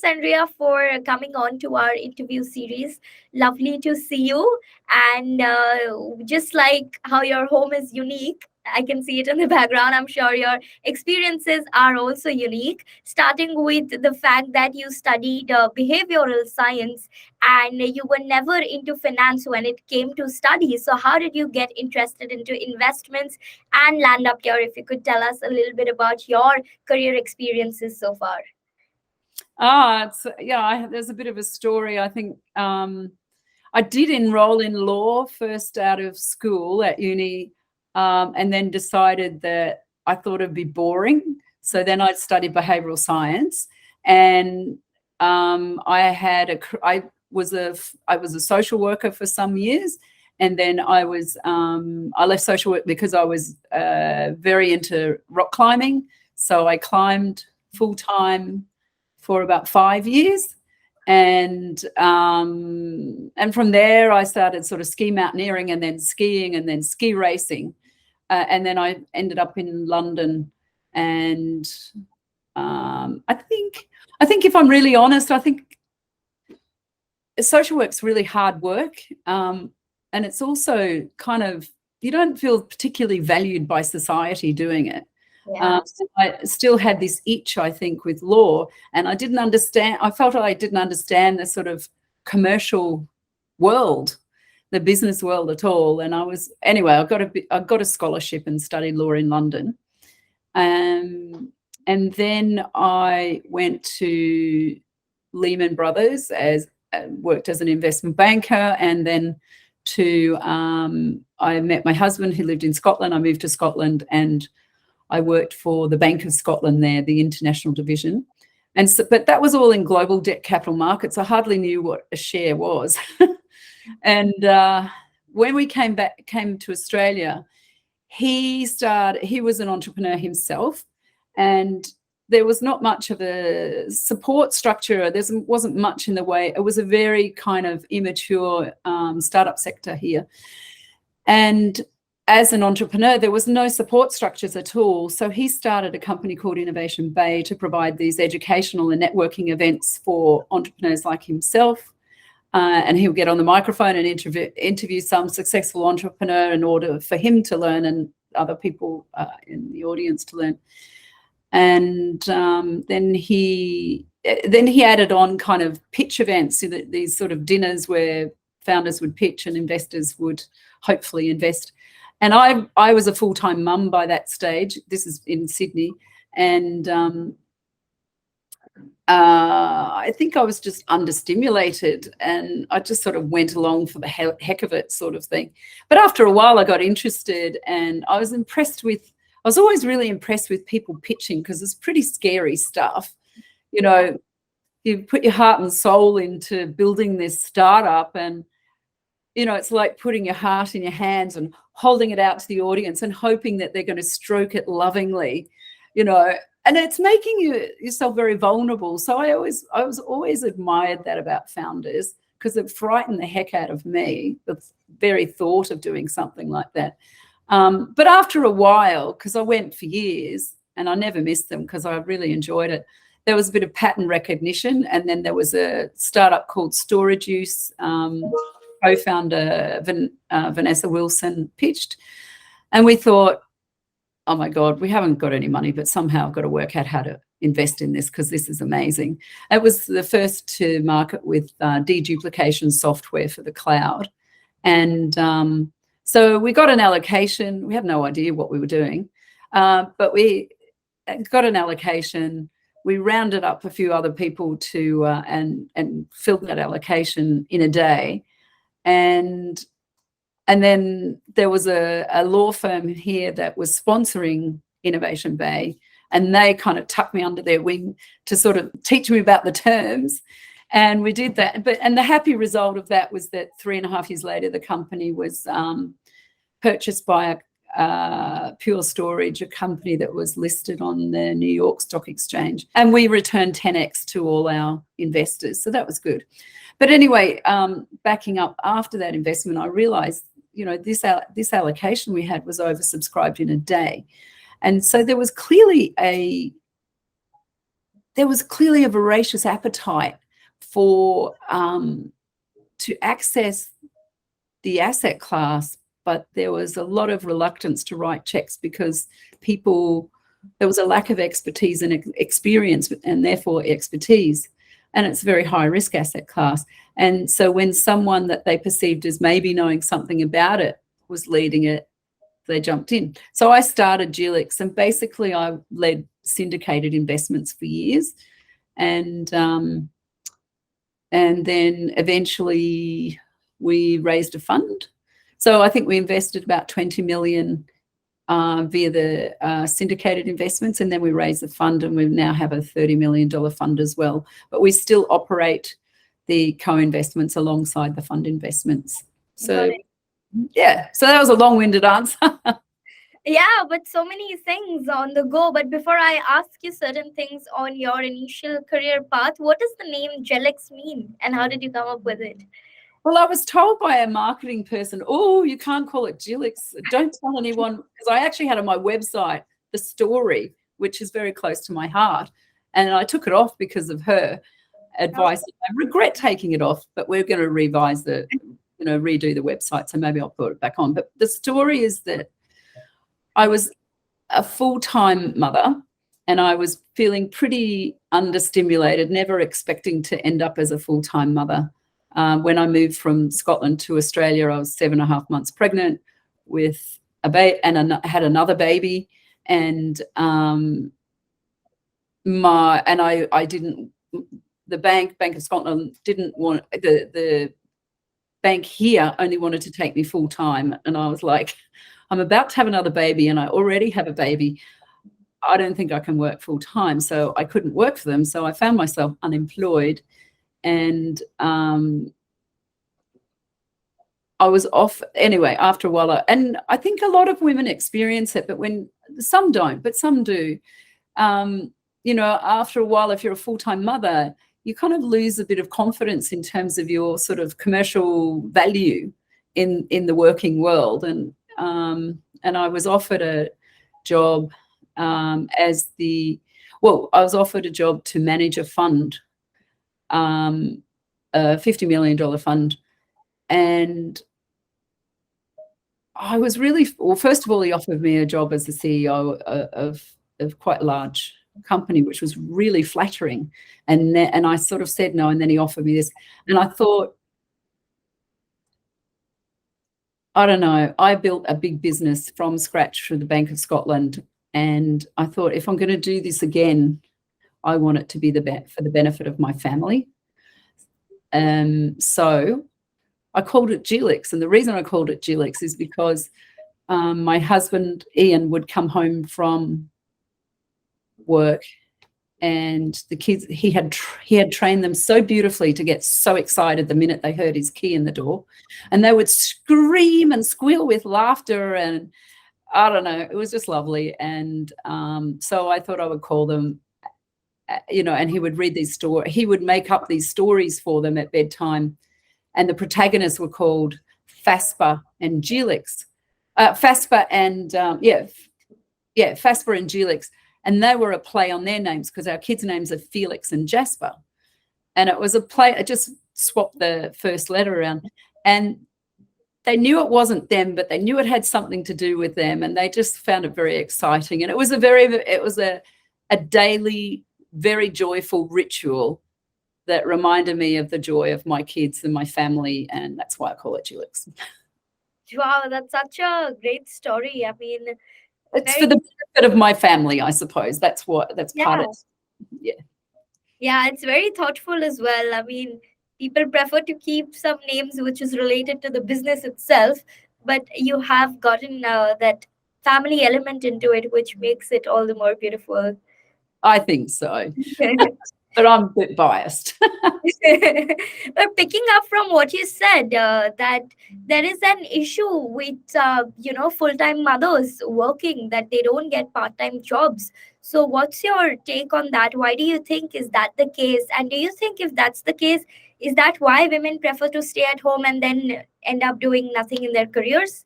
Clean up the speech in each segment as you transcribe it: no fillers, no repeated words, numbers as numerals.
thanks, Andrea, for coming on to our interview series. Lovely to see you. And just like how your home is unique, I can see it in the background. I'm sure your experiences are also unique, starting with the fact that you studied behavioral science and you were never into finance when it came to studies. So, how did you get interested into investments and land up here? If you could tell us a little bit about your career experiences so far. There's a bit of a story. I think I did enroll in law first out of school at uni, and then decided that I thought it'd be boring. So then I studied behavioral science, and I was a social worker for some years, and then I left social work because I was very into rock climbing. So I climbed full time for about 5 years, and from there I started sort of ski mountaineering, and then skiing, and then ski racing, and then I ended up in London. And I think if I'm really honest, I think social work's really hard work, and it's also kind of, you don't feel particularly valued by society doing it. Yeah. I still had this itch, I think, with law, and I felt I didn't understand the sort of commercial world, the business world at all. And I got a scholarship and studied law in London. And then I went to Lehman Brothers, worked as an investment banker, and then I met my husband, who lived in Scotland. I moved to Scotland, and I worked for the Bank of Scotland there, the international division. But that was all in global debt capital markets. I hardly knew what a share was. And when we came to Australia, he was an entrepreneur himself, and there was not much of a support structure. There wasn't much in the way. It was a very kind of immature startup sector here. And as an entrepreneur, there was no support structures at all. So he started a company called Innovation Bay to provide these educational and networking events for entrepreneurs like himself. And he'll get on the microphone and interview some successful entrepreneur in order for him to learn and other people in the audience to learn. And then he added on kind of pitch events, so that these sort of dinners where founders would pitch and investors would hopefully invest. And I was a full-time mum by that stage. This is in Sydney. And I think I was just understimulated, and I just sort of went along for the heck of it, sort of thing. But after a while I got interested, and I was always really impressed with people pitching, because it's pretty scary stuff. You know, you put your heart and soul into building this startup, and you know, it's like putting your heart in your hands and holding it out to the audience and hoping that they're going to stroke it lovingly, you know, and it's making yourself very vulnerable. So I was always admired that about founders, because it frightened the heck out of me, the very thought of doing something like that. But after a while, because I went for years and I never missed them because I really enjoyed it, there was a bit of pattern recognition. And then there was a startup called Storage Use. Co-founder Vanessa Wilson pitched, and we thought, oh my God, we haven't got any money, but somehow I've got to work out how to invest in this, because this is amazing. It was the first to market with deduplication software for the cloud. And so we got an allocation. We had no idea what we were doing, but we got an allocation. We rounded up a few other people to and filled that allocation in a day. And then there was a law firm here that was sponsoring Innovation Bay, and they kind of tucked me under their wing to sort of teach me about the terms. And we did that. And the happy result of that was that 3.5 years later, the company was purchased by Pure Storage, a company that was listed on the New York Stock Exchange. And we returned 10x to all our investors. So that was good. But anyway, backing up after that investment, I realized, you know, this allocation we had was oversubscribed in a day. And so there was clearly there was clearly a voracious appetite for to access the asset class, but there was a lot of reluctance to write checks because there was a lack of expertise and experience, and therefore expertise, and it's a very high risk asset class. And so when someone that they perceived as maybe knowing something about it was leading it, they jumped in. So I started Jelix, and basically I led syndicated investments for years, and then eventually we raised a fund. So I think we invested about 20 million via the syndicated investments, and then we raised the fund, and we now have a $30 million fund as well. But we still operate the co-investments alongside the fund investments. So yeah, so that was a long-winded answer. Yeah, but so many things on the go. But before I ask you certain things on your initial career path, what does the name Jelix mean, and how did you come up with it? Well, I was told by a marketing person, oh, you can't call it Jelix. Don't tell anyone, because I actually had on my website the story, which is very close to my heart. And I took it off because of her advice. I regret taking it off, but we're going to revise redo the website. So maybe I'll put it back on. But the story is that I was a full-time mother, and I was feeling pretty understimulated, never expecting to end up as a full-time mother. When I moved from Scotland to Australia, I was 7.5 months pregnant with a baby, and had another baby. And I didn't. The Bank of Scotland didn't want the bank here only wanted to take me full time, and I was like, I'm about to have another baby, and I already have a baby. I don't think I can work full time, so I couldn't work for them. So I found myself unemployed. And I was off anyway after a while. And I think a lot of women experience it, but some don't, but some do. After a while, if you're a full-time mother, you kind of lose a bit of confidence in terms of your sort of commercial value in the working world. And I was offered a job I was offered a job to manage a fund, a $50 million fund. And I was really, well, first of all, he offered me a job as the CEO of quite a large company, which was really flattering. And I sort of said no, and then he offered me this. And I thought, I don't know, I built a big business from scratch for the Bank of Scotland. And I thought, if I'm going to do this again, I want it to be for the benefit of my family. So I called it Jelix. And the reason I called it Jelix is because my husband, Ian, would come home from work, and the kids, he had trained them so beautifully to get so excited the minute they heard his key in the door, and they would scream and squeal with laughter, and I don't know, it was just lovely. And so I thought I would call them, and he would read these stories. He would make up these stories for them at bedtime, and the protagonists were called Fasper and Jelix. Fasper and Fasper and Jelix. And they were a play on their names, because our kids' names are Felix and Jasper. And it was a play. I just swapped the first letter around. And they knew it wasn't them, but they knew it had something to do with them. And they just found it very exciting. And it was a daily, very joyful ritual that reminded me of the joy of my kids and my family. And that's why I call it Jelix. Wow, that's such a great story. I mean, it's for the benefit of my family, I suppose. That's part of it. Yeah. Yeah, it's very thoughtful as well. I mean, people prefer to keep some names which is related to the business itself, but you have gotten that family element into it, which makes it all the more beautiful. I think so. But I'm a bit biased. But picking up from what you said, that there is an issue with full-time mothers working, that they don't get part-time jobs. So what's your take on that? Why do you think is that the case? And do you think if that's the case, is that why women prefer to stay at home and then end up doing nothing in their careers?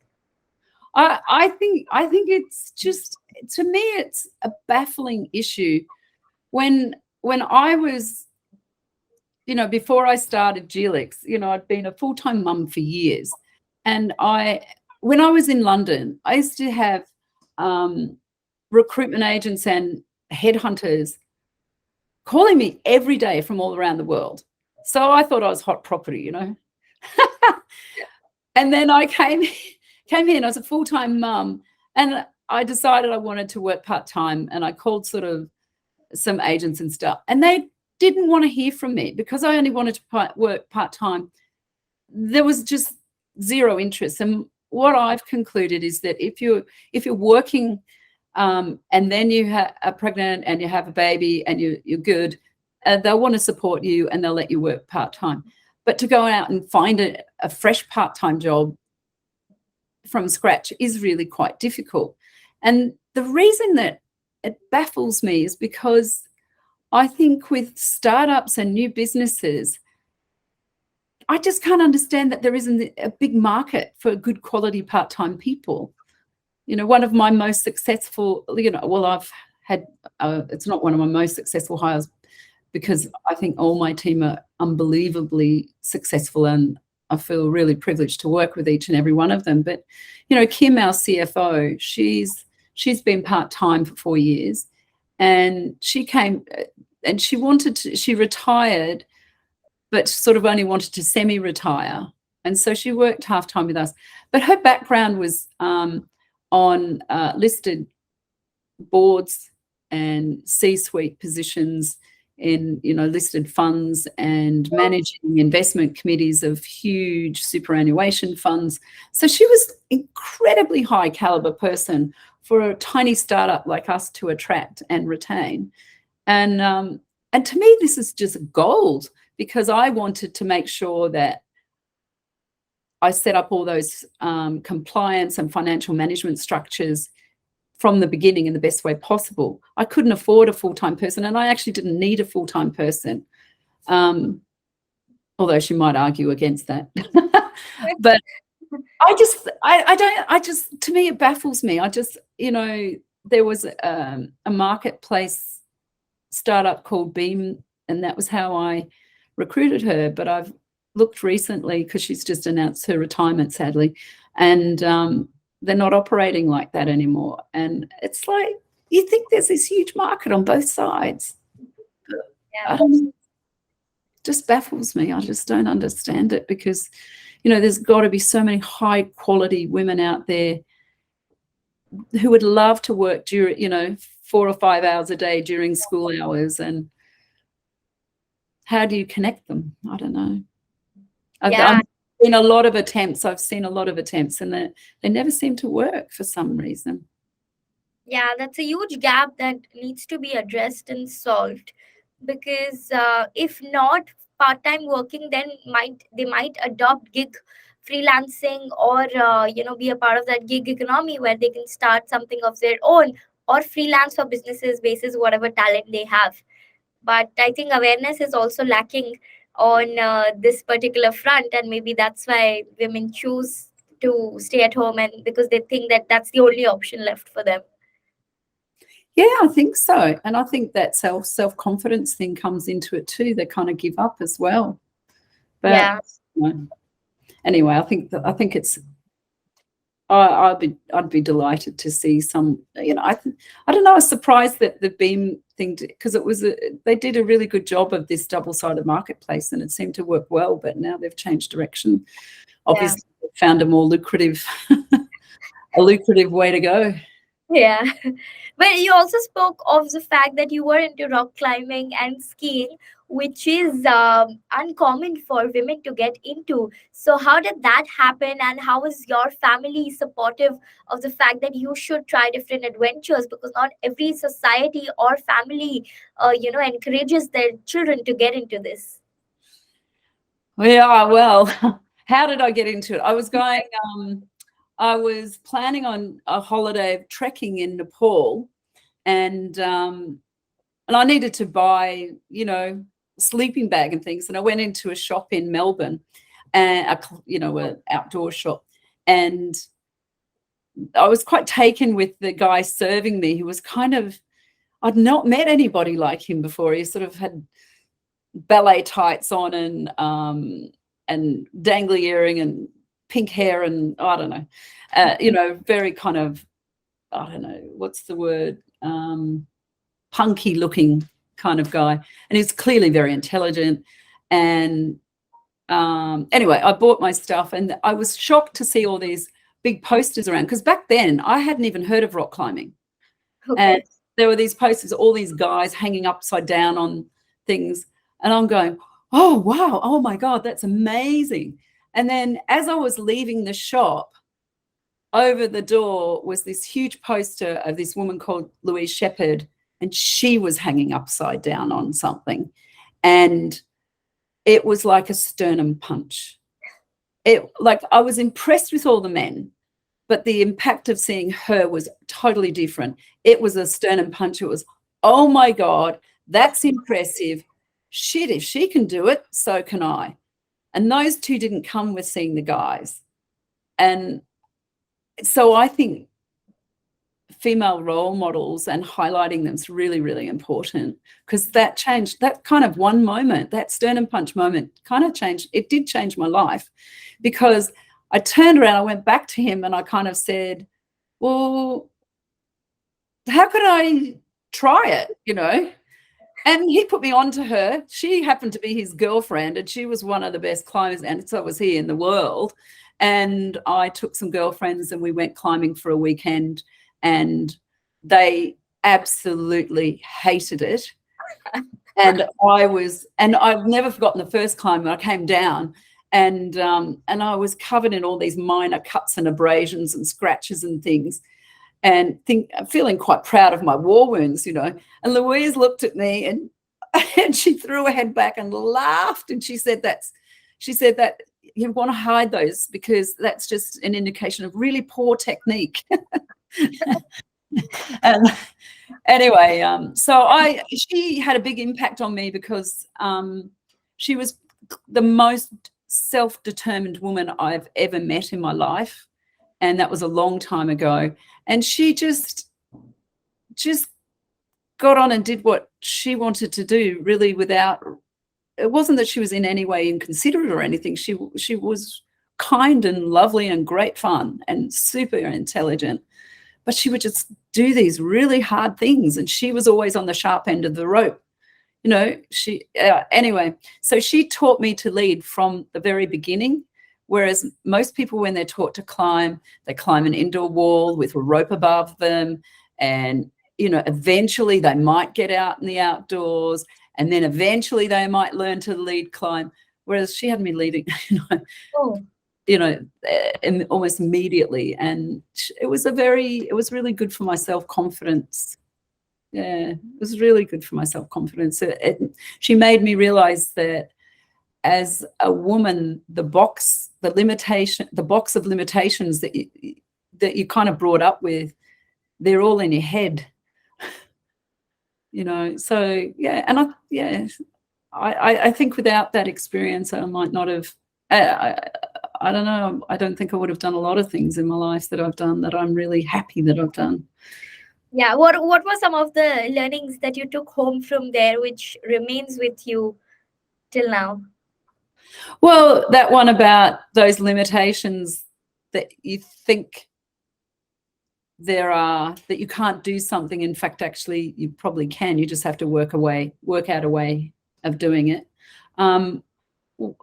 I think it's just, to me, it's a baffling issue. When when I was, before I started Jelix, I'd been a full-time mum for years. And when I was in London, I used to have recruitment agents and headhunters calling me every day from all around the world. So I thought I was hot property, And then I came here and I was a full-time mum, and I decided I wanted to work part-time, and I called sort of some agents and stuff, and they didn't want to hear from me because I only wanted to work part-time. There was just zero interest. And what I've concluded is that if you're working and then you are pregnant and you have a baby and you're good, they'll want to support you and they'll let you work part-time. But to go out and find a fresh part-time job from scratch is really quite difficult. And the reason that it baffles me is because I think with startups and new businesses, I just can't understand that there isn't a big market for good quality part-time people. One of my most successful, I've had, it's not one of my most successful hires because I think all my team are unbelievably successful, and I feel really privileged to work with each and every one of them. But, Kim, our CFO, she's been part-time for 4 years, and she came and she retired, but sort of only wanted to semi-retire. And so she worked half-time with us. But her background was on listed boards and C-suite positions in, listed funds and managing investment committees of huge superannuation funds. So she was incredibly high caliber person for a tiny startup like us to attract and retain. And to me, this is just gold, because I wanted to make sure that I set up all those compliance and financial management structures from the beginning in the best way possible. I couldn't afford a full-time person, and I actually didn't need a full-time person, although she might argue against that. But to me, it baffles me. There was a marketplace startup called Beam, and that was how I recruited her. But I've looked recently, because she's just announced her retirement, sadly, and they're not operating like that anymore. And it's like, you think there's this huge market on both sides. Yeah. Just baffles me. I just don't understand it, because, there's got to be so many high quality women out there who would love to work during, 4 or 5 hours a day during school hours. And how do you connect them? I don't know. Yeah. I've seen a lot of attempts. And they never seem to work for some reason. Yeah, that's a huge gap that needs to be addressed and solved, because if not part-time working, then they might adopt gig freelancing, or be a part of that gig economy where they can start something of their own, or freelance for businesses basis whatever talent they have. But I think awareness is also lacking on this particular front, and maybe that's why women choose to stay at home, and because they think that that's the only option left for them. Yeah, I think so. And I think that self-confidence thing comes into it too. They kind of give up as well. But Yeah. Anyway, I think it's, I'd be delighted to see some, I don't know, I was surprised that the Beam thing, because they did a really good job of this double-sided marketplace, and it seemed to work well, but now they've changed direction. Obviously, they've found a more lucrative way to go. Yeah. But you also spoke of the fact that you were into rock climbing and skiing, which is uncommon for women to get into. So, how did that happen, and how was your family supportive of the fact that you should try different adventures? Because not every society or family, encourages their children to get into this. Yeah, well, how did I get into it? I was planning on a holiday of trekking in Nepal, and I needed to buy, a sleeping bag and things. And I went into a shop in Melbourne, and an outdoor shop, and I was quite taken with the guy serving me, who was kind of, I'd not met anybody like him before. He sort of had ballet tights on and dangly earring and pink hair and I don't know, you know, very kind of, I don't know, what's the word, punky looking kind of guy. And he's clearly very intelligent. And anyway, I bought my stuff and I was shocked to see all these big posters around, because back then I hadn't even heard of rock climbing. Okay. And there were these posters, all these guys hanging upside down on things. And I'm going, oh, wow, oh, my God, that's amazing. And then as I was leaving the shop, over the door was this huge poster of this woman called Louise Shepherd, and she was hanging upside down on something. And it was like a sternum punch. I was impressed with all the men, but the impact of seeing her was totally different. It was a sternum punch. It was, oh, my God, that's impressive. Shit, if she can do it, so can I. And those two didn't come with seeing the guys. And so I think female role models and highlighting them is really, really important, because that changed, that kind of one moment, that sternum punch moment kind of changed. It did change my life, because I turned around, I went back to him and I kind of said, well, how could I try it, you know? And he put me on to her. She happened to be his girlfriend, and she was one of the best climbers, and so was he, in the world. And I took some girlfriends and we went climbing for a weekend, and they absolutely hated it. And I've never forgotten the first climb. I came down and I was covered in all these minor cuts and abrasions and scratches and things, and feeling quite proud of my war wounds, you know. And Louise looked at me and she threw her head back and laughed, and she said that you want to hide those because that's just an indication of really poor technique. And anyway, she had a big impact on me, because she was the most self-determined woman I've ever met in my life, and that was a long time ago. And she just got on and did what she wanted to do, really, without, it wasn't that she was in any way inconsiderate or anything. She was kind and lovely and great fun and super intelligent, but she would just do these really hard things, and she was always on the sharp end of the rope, you know. Anyway, so she taught me to lead from the very beginning. Whereas most people, when they're taught to climb, they climb an indoor wall with a rope above them, and, you know, eventually they might get out in the outdoors, and then eventually they might learn to lead climb. Whereas she had me leading, almost immediately, and it was really good for my self-confidence. Yeah, it was really good for my self-confidence. She made me realize that as a woman, the box of limitations that you kind of brought up with, they're all in your head, you know. So yeah, and I think without that experience, I might not have. I don't know. I don't think I would have done a lot of things in my life that I've done that I'm really happy that I've done. Yeah. What were some of the learnings that you took home from there, which remains with you till now? Well, that one about those limitations that you think there are, that you can't do something. In fact, actually, you probably can. You just have to work out a way of doing it.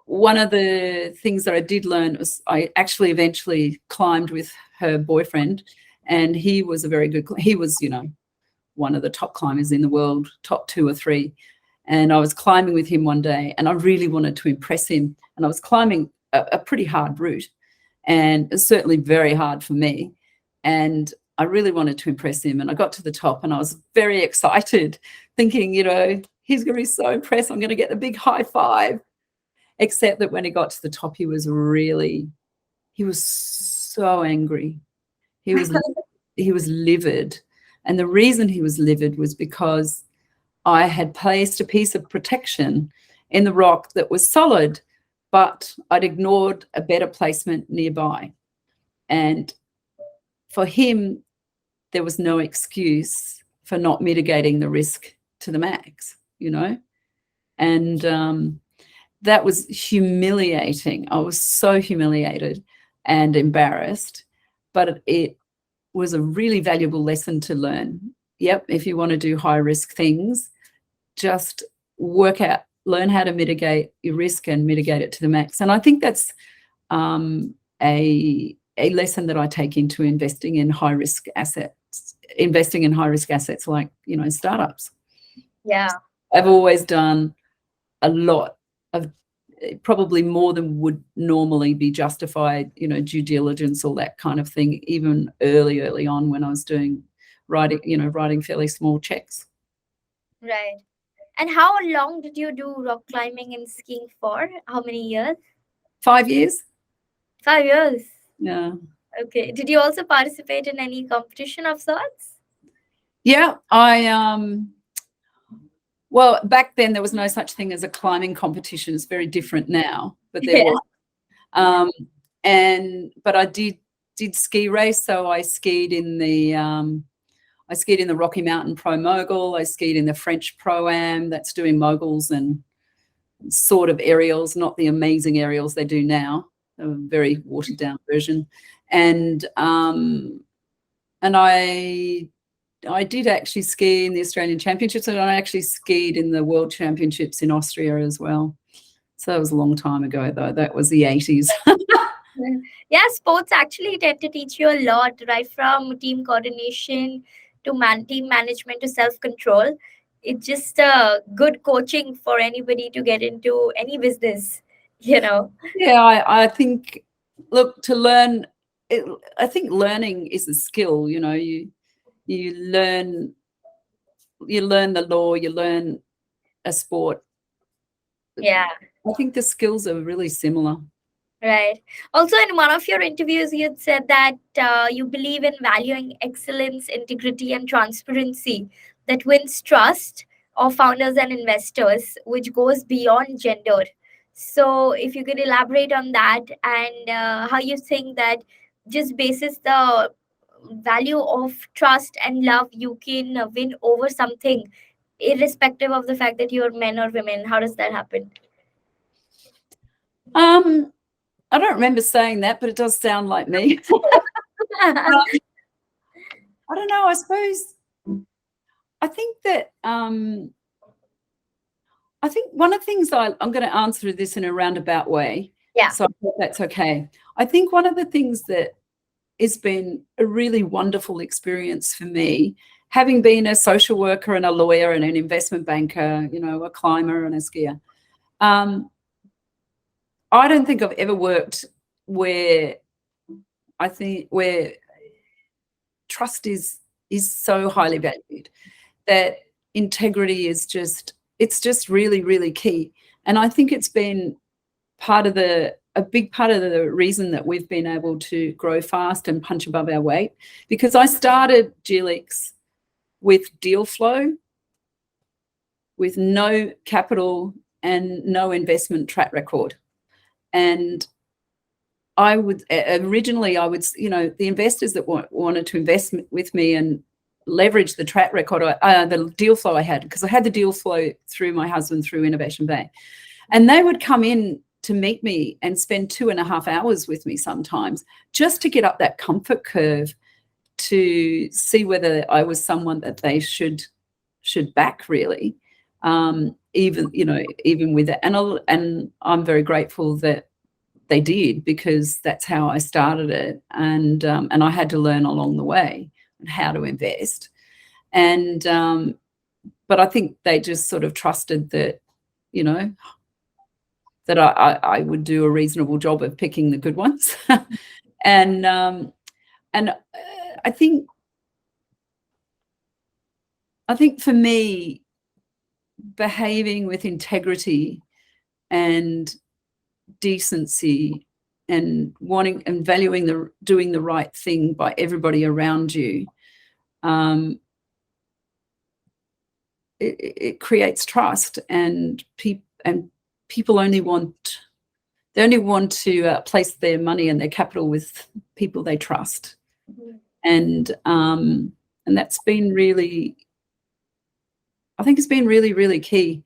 One of the things that I did learn was I actually eventually climbed with her boyfriend, and he was he was, you know, one of the top climbers in the world, top 2 or 3. And I was climbing with him one day, and I really wanted to impress him. And I was climbing a pretty hard route, and it's certainly very hard for me. And I really wanted to impress him. And I got to the top, and I was very excited, thinking, you know, he's going to be so impressed. I'm going to get the big high five. Except that when he got to the top, he was so angry. He was livid. And the reason he was livid was because I had placed a piece of protection in the rock that was solid, but I'd ignored a better placement nearby. And for him, there was no excuse for not mitigating the risk to the max, and that was humiliating. I was so humiliated and embarrassed, but it was a really valuable lesson to learn. Yep, if you want to do high risk things, just learn how to mitigate your risk and mitigate it to the max. And I think that's a lesson that I take into investing in high risk assets like, startups. Yeah. I've always done a lot of, probably more than would normally be justified, due diligence, all that kind of thing, even early on when I was writing fairly small checks. Right. And how long did you do rock climbing and skiing for? How many years? 5 years. 5 years. Yeah. Okay. Did you also participate in any competition of sorts? Yeah, well, back then there was no such thing as a climbing competition. It's very different now, but there was. But I did ski race. So I skied in the Rocky Mountain Pro Mogul. I skied in the French Pro-Am. That's doing moguls and sort of aerials, not the amazing aerials they do now, a very watered down version. And I did actually ski in the Australian Championships, and I actually skied in the World Championships in Austria as well. So that was a long time ago, though. That was the 80s. Yeah, sports actually tend to teach you a lot, right from team coordination to team management to self-control. It's just a good coaching for anybody to get into any business, Yeah, I think, look, to learn, I think learning is a skill, you learn the law, you learn a sport. Yeah. I think the skills are really similar. Right. Also, in one of your interviews, you had said that you believe in valuing excellence, integrity, and transparency that wins trust of founders and investors, which goes beyond gender. So, if you could elaborate on that and how you think that just basis the value of trust and love, you can win over something, irrespective of the fact that you're men or women. How does that happen? I don't remember saying that, but it does sound like me. I don't know. I suppose I think that I think one of the things I'm going to answer this in a roundabout way. Yeah. So I hope that's okay. I think one of the things that has been a really wonderful experience for me, having been a social worker and a lawyer and an investment banker, a climber and a skier, I don't think I've ever worked where trust is so highly valued, that integrity is just really, really key. And I think it's been a big part of the reason that we've been able to grow fast and punch above our weight, because I started Jelix with deal flow, with no capital and no investment track record. And I would originally, the investors that wanted to invest with me and leverage the track record, the deal flow I had, because I had the deal flow through my husband through Innovation Bay, and they would come in to meet me and spend 2.5 hours with me sometimes, just to get up that comfort curve, to see whether I was someone that they should back, really. Even with it, and I'm very grateful that they did, because that's how I started it, and I had to learn along the way how to invest, and but I think they just sort of trusted that, that I would do a reasonable job of picking the good ones, and I think for me, behaving with integrity and decency and wanting and valuing doing the right thing by everybody around you, it creates trust, and people only want to place their money and their capital with people they trust. Mm-hmm. And that's been really I think has been really, really key.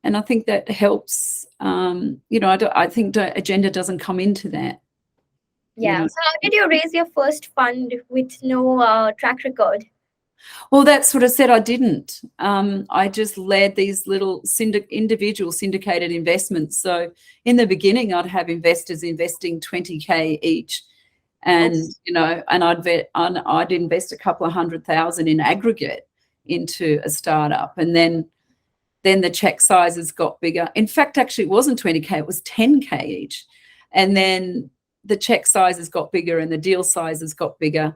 And I think that helps. I think agenda doesn't come into that. Yeah. So how did you raise your first fund with no track record? Well, that sort of said I didn't. I just led these little individual syndicated investments. So in the beginning, I'd have investors investing 20K each, and I'd invest a couple of $100,000 in aggregate into a startup, and then the check sizes got bigger. In fact, actually, it wasn't 20K; it was 10K each, and then the check sizes got bigger and the deal sizes got bigger,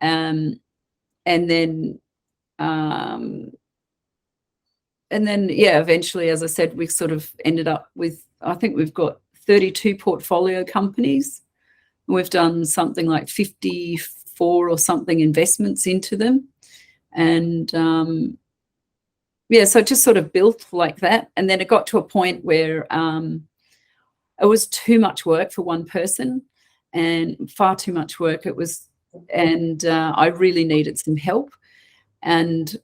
and then eventually, as I said, we sort of ended up with, I think we've got 32 portfolio companies. We've done something like 54 or something investments into them. And so it just sort of built like that. And then it got to a point where it was too much work for one person, and far too much work it was. And I really needed some help. And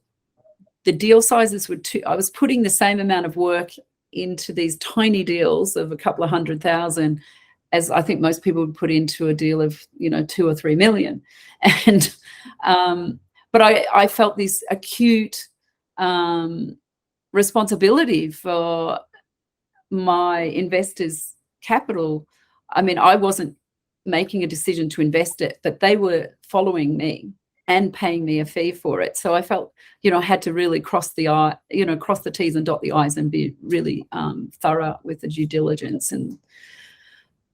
the deal sizes were I was putting the same amount of work into these tiny deals of a couple of $100,000 as I think most people would put into a deal of, 2 or 3 million. And, but I felt this acute responsibility for my investors' capital. I mean, I wasn't making a decision to invest it, but they were following me and paying me a fee for it. So I felt, I had to really cross the T's and dot the I's and be really thorough with the due diligence and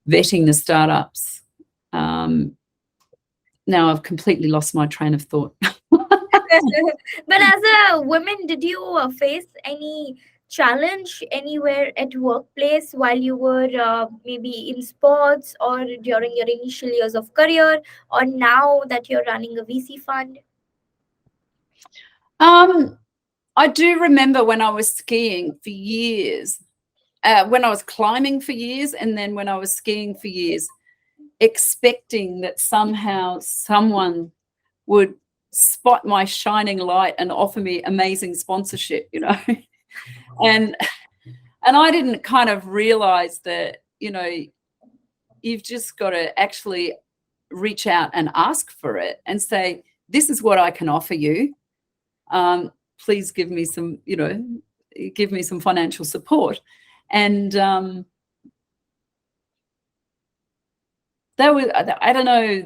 vetting the startups. Now I've completely lost my train of thought. But as a woman, did you face any challenge anywhere at workplace while you were maybe in sports or during your initial years of career, or now that you're running a VC fund? I do remember when I was skiing for years, when I was climbing for years, and then when I was skiing for years, expecting that somehow someone would spot my shining light and offer me amazing sponsorship, and I didn't kind of realize that, you've just got to actually reach out and ask for it and say, this is what I can offer you. Please give me some, give me some financial support. And that was, I don't know,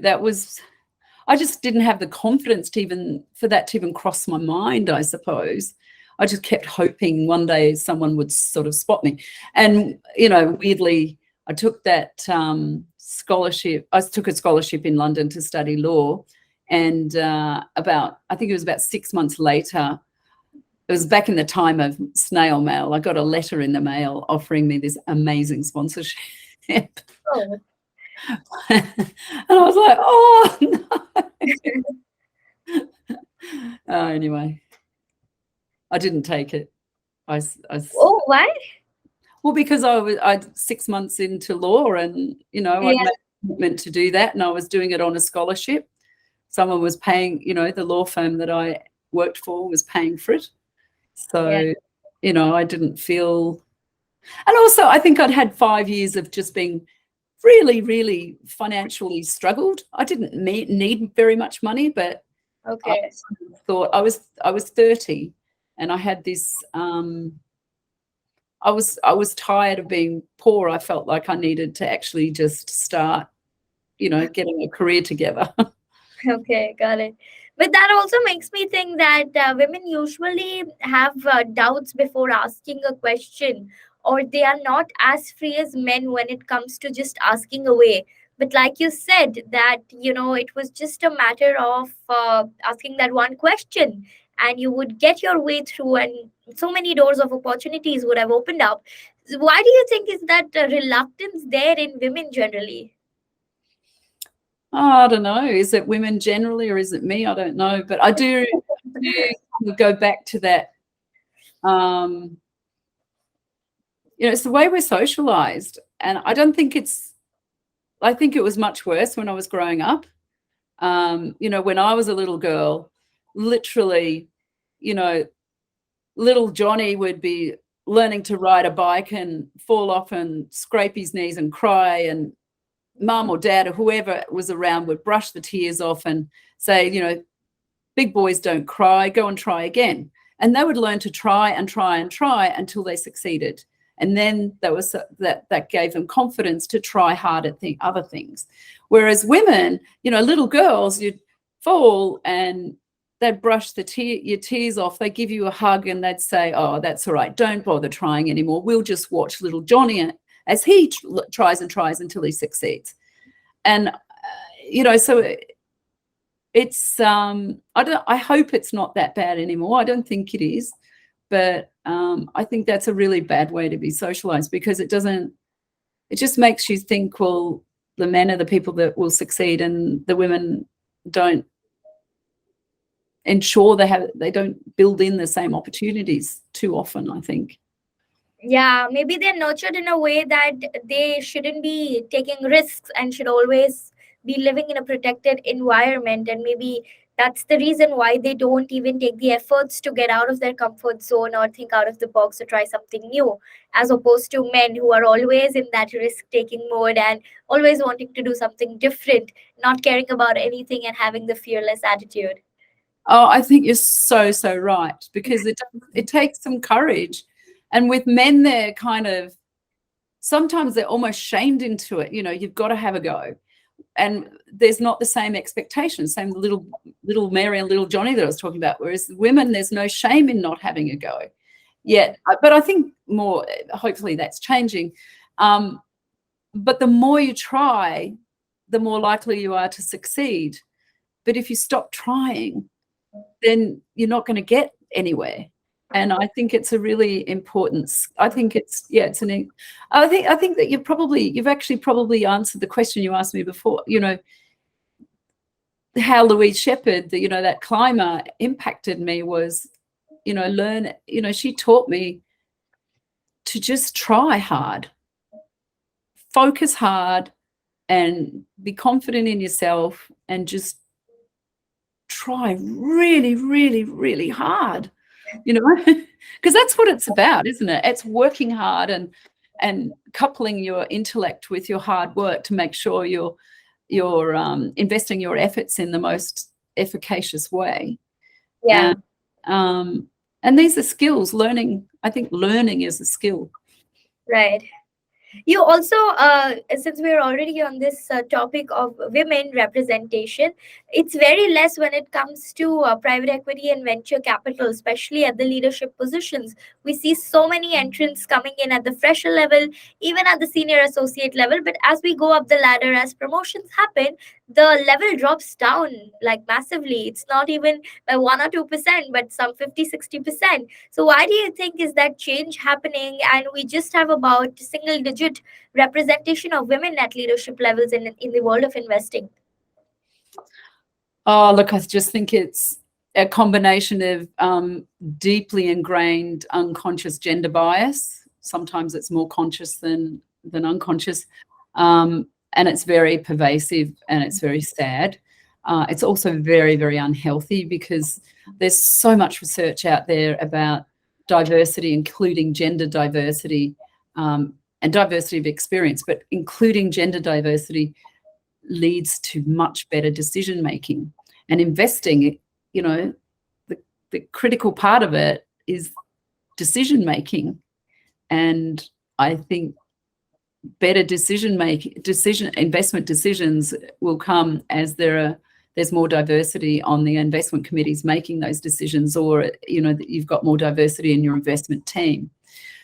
I just didn't have the confidence for that to even cross my mind, I suppose. I just kept hoping one day someone would sort of spot me. And, weirdly, I took that scholarship. I took a scholarship in London to study law. And I think it was about 6 months later, it was back in the time of snail mail, I got a letter in the mail offering me this amazing sponsorship. Oh. And I was like, oh, no. Anyway, I didn't take it. Oh, why? Well, because I 6 months into law, and I'd made a commitment to do that, and I was doing it on a scholarship. Someone was paying, the law firm that I worked for was paying for it. So, I didn't feel, and also I think I'd had 5 years of just being really, really financially struggled. I didn't need very much money, but okay. I thought I was 30, and I had this. I was tired of being poor. I felt like I needed to actually just start, getting a career together. Okay, got it. But that also makes me think that women usually have doubts before asking a question, or they are not as free as men when it comes to just asking away. But like you said, that it was just a matter of asking that one question, and you would get your way through, and so many doors of opportunities would have opened up. Why do you think is that reluctance there in women generally? Oh, I don't know. Is it women generally, or is it me? I don't know. But I do go back to that. It's the way we're socialized. And I don't think I think it was much worse when I was growing up. When I was a little girl, literally, little Johnny would be learning to ride a bike and fall off and scrape his knees and cry, and mum or dad or whoever was around would brush the tears off and say, big boys don't cry, go and try again. And they would learn to try and try and try until they succeeded. And then that gave them confidence to try hard at other things. Whereas women, little girls, you'd fall and they'd brush your tears off. They'd give you a hug and they'd say, oh, that's all right, don't bother trying anymore. We'll just watch little Johnny as he tries and tries until he succeeds. And, so it's, I hope it's not that bad anymore. I don't think it is. But I think that's a really bad way to be socialized, because it just makes you think, well, the men are the people that will succeed and the women don't ensure they don't build in the same opportunities too often, I think. Yeah, maybe they're nurtured in a way that they shouldn't be taking risks and should always be living in a protected environment. And maybe that's the reason why they don't even take the efforts to get out of their comfort zone or think out of the box or try something new, as opposed to men who are always in that risk-taking mode and always wanting to do something different, not caring about anything and having the fearless attitude. Oh, I think you're so, so right, because it takes some courage. And with men, they're sometimes they're almost shamed into it. You've got to have a go. And there's not the same expectations, same little Mary and little Johnny that I was talking about. Whereas women, there's no shame in not having a go yet. But I think hopefully that's changing. But the more you try, the more likely you are to succeed. But if you stop trying, then you're not going to get anywhere. And I think it's a really important. I think I think that you've actually probably answered the question you asked me before. How Louise Shepherd, that climber, impacted me was, she taught me to just try hard, focus hard, and be confident in yourself, and just try really, really, really hard. Because that's what it's about, isn't it? It's working hard and coupling your intellect with your hard work to make sure you're investing your efforts in the most efficacious way. Yeah. And these are skills. I think learning is a skill. Right. You also, since we're already on this topic of women representation, it's very less when it comes to private equity and venture capital, especially at the leadership positions. We see so many entrants coming in at the fresher level, even at the senior associate level. But as we go up the ladder, as promotions happen, the level drops down like massively. It's not even by 1 or 2%, but some 50-60%. So why do you think is that change happening, and we just have about single digit representation of women at leadership levels in the world of investing? Oh, look, I just think it's a combination of deeply ingrained unconscious gender bias. Sometimes it's more conscious than unconscious. And it's very pervasive, and it's very sad. It's also very, very unhealthy, because there's so much research out there about diversity, including gender diversity, and diversity of experience, but including gender diversity leads to much better decision making. And investing, the critical part of it is decision making. And I think better investment decisions will come as there's more diversity on the investment committees making those decisions, or that you've got more diversity in your investment team.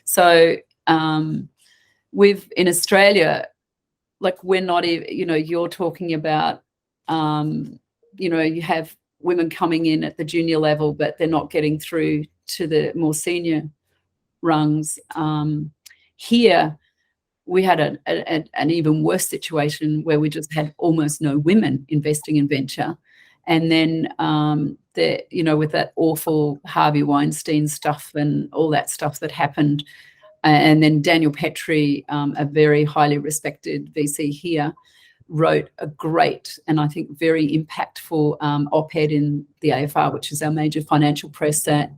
So in Australia, like, we're not even, you're talking about you have women coming in at the junior level, but they're not getting through to the more senior rungs. Here we had an even worse situation where we just had almost no women investing in venture. And then, with that awful Harvey Weinstein stuff and all that stuff that happened, and then Daniel Petrie, a very highly respected VC here, wrote a great and I think very impactful op-ed in the AFR, which is our major financial press, that,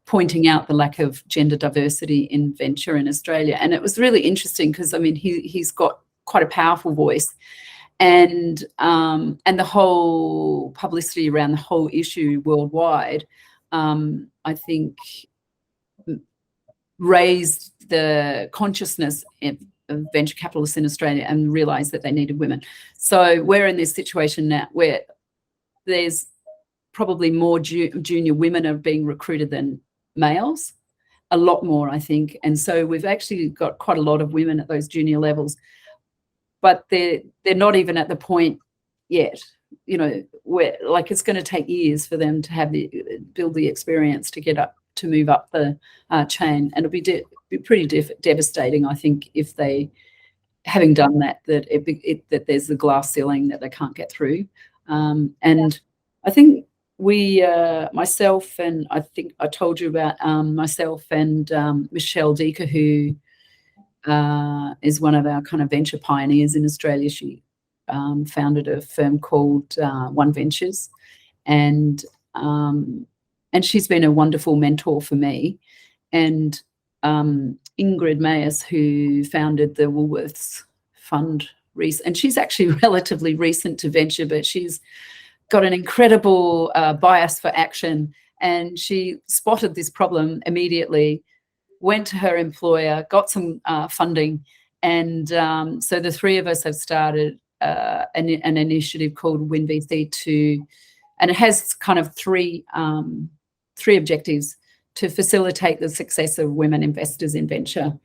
pointing out the lack of gender diversity in venture in Australia. And it was really interesting because, I mean, he's got quite a powerful voice, and the whole publicity around the whole issue worldwide, I think, raised the consciousness of venture capitalists in Australia and realised that they needed women. So we're in this situation now where there's probably more junior women are being recruited than males, a lot more, I think. And so we've actually got quite a lot of women at those junior levels, but they're not even at the point yet, you know, where, like, it's going to take years for them to have build the experience to get up, to move up the chain. And it'll be pretty devastating, I think, if they, having done that, that there's the glass ceiling that they can't get through. And I think myself, and I think I told you about myself and Michelle Decker, who is one of our kind of venture pioneers in Australia. She founded a firm called One Ventures, and she's been a wonderful mentor for me. And Ingrid Mayers, who founded the Woolworths Fund, and she's actually relatively recent to venture, but she's got an incredible bias for action, and she spotted this problem immediately, went to her employer, got some funding, and so the three of us have started an initiative called WinVC and it has kind of three objectives: to facilitate the success of women investors in venture,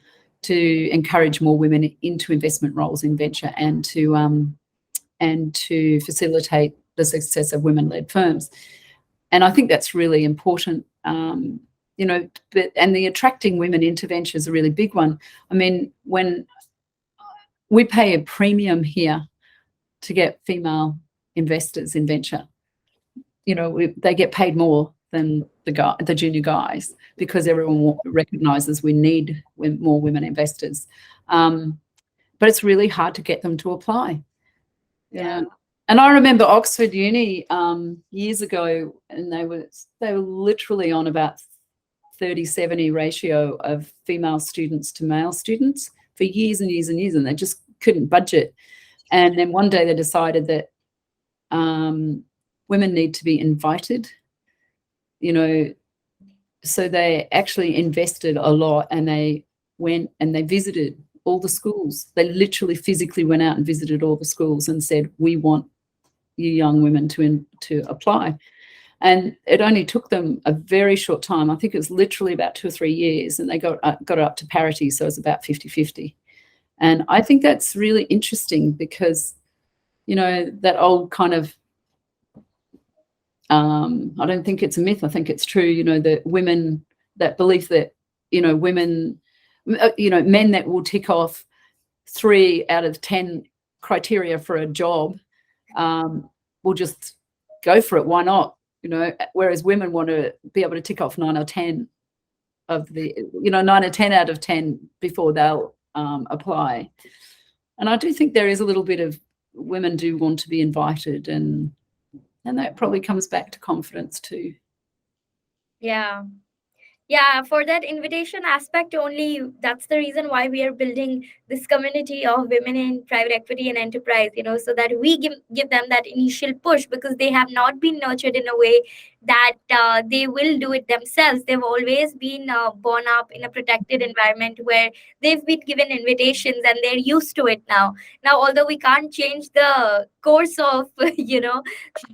to encourage more women into investment roles in venture, and to facilitate the success of women-led firms. And I think that's really important, you know, and the attracting women into venture is a really big one. I mean, when we pay a premium here to get female investors in venture, you know, they get paid more than the junior guys, because everyone recognises we need more women investors. But it's really hard to get them to apply. Yeah. And I remember Oxford Uni years ago, and they were literally on about 30-70 ratio of female students to male students for years and years and years, and they just couldn't budget. And then one day they decided that women need to be invited, you know, so they actually invested a lot, and they went and they visited all the schools. They literally physically went out and visited all the schools and said, we want you young women to apply. And it only took them a very short time. I think it was literally about 2 or 3 years, and they got it up to parity. So it's about 50-50. And I think that's really interesting because, you know, that old kind of, I don't think it's a myth. I think it's true, you know, that women, that belief that, you know, women, you know, men that will tick off 3 out of 10 criteria for a job will just go for it. Why not? You know, whereas women want to be able to tick off 9 or 10 of the, you know, 9 or 10 out of 10 before they'll apply. And I do think there is a little bit of women do want to be invited, and that probably comes back to confidence too. Yeah. Yeah, for that invitation aspect only, that's the reason why we are building this community of women in private equity and enterprise, you know, so that we give them that initial push, because they have not been nurtured in a way that they will do it themselves. They've always been born up in a protected environment where they've been given invitations and they're used to it now. Now, although we can't change the course of, you know,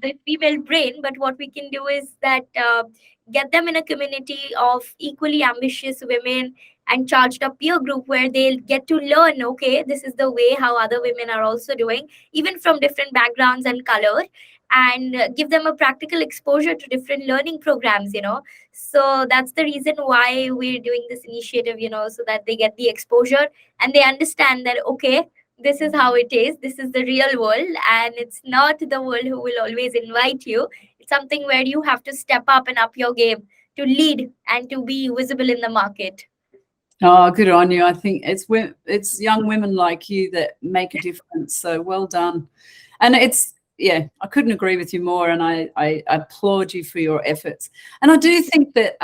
the female brain, but what we can do is that get them in a community of equally ambitious women and charged up peer group where they'll get to learn, okay, this is the way how other women are also doing, even from different backgrounds and color, and give them a practical exposure to different learning programs, you know. So that's the reason why we're doing this initiative, you know, so that they get the exposure and they understand that, okay, this is how it is. This is the real world, and it's not the world who will always invite you. It's something where you have to step up and up your game to lead and to be visible in the market. Oh, good on you. I think it's young women like you that make a difference. So well done. And I couldn't agree with you more. And I applaud you for your efforts. And I do think that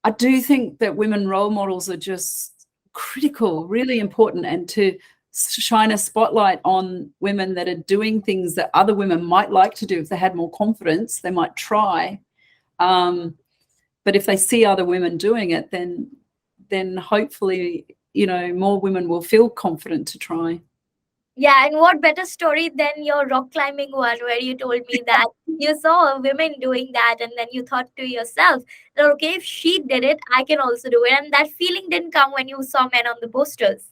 I do think that women role models are just critical, really important, and to shine a spotlight on women that are doing things that other women might like to do. If they had more confidence, they might try. But if they see other women doing it, then hopefully, more women will feel confident to try. Yeah, and what better story than your rock climbing one, where you told me that you saw women doing that, and then you thought to yourself, that, okay, if she did it, I can also do it. And that feeling didn't come when you saw men on the posters.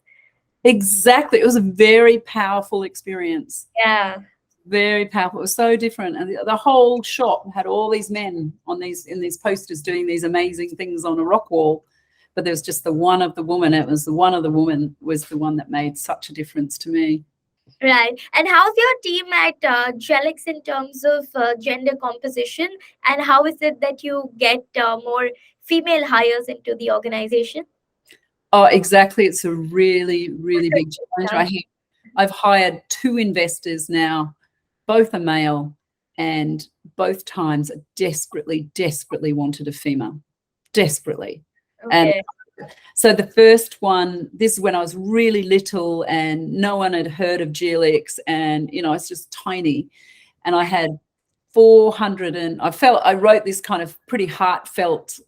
Exactly. It was a very powerful experience. Yeah. Very powerful. It was so different. And the whole shop had all these men in these posters doing these amazing things on a rock wall. But there was just the one of the woman. It was the one of the woman was the one that made such a difference to me. Right. And how's your team at Jelix in terms of gender composition? And how is it that you get more female hires into the organization? Oh, exactly. It's a really, really big challenge. I've hired 2 investors now. Both are male, and both times I desperately, desperately wanted a female. Desperately. Okay. And so the first one, this is when I was really little and no one had heard of Jelix, and it's just tiny. And I had 400, and I wrote this kind of pretty heartfelt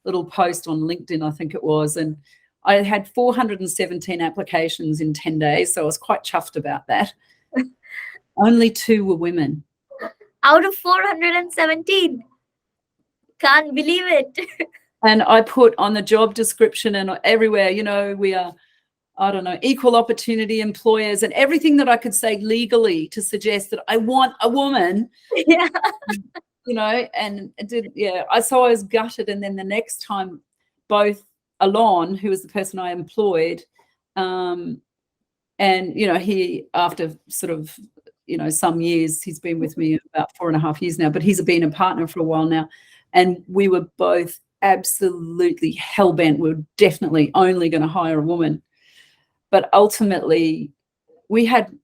little post on LinkedIn, I think it was, and I had 417 applications in 10 days, so I was quite chuffed about that. Only 2 were women. Out of 417. Can't believe it. And I put on the job description and everywhere, we are, I don't know, equal opportunity employers, and everything that I could say legally to suggest that I want a woman. Yeah. And it did, so I was gutted. And then the next time, both Alon, who was the person I employed, and he, after sort of some years, he's been with me about 4.5 years now, but he's been a partner for a while now, and we were both absolutely hell-bent. We were definitely only going to hire a woman, but ultimately we had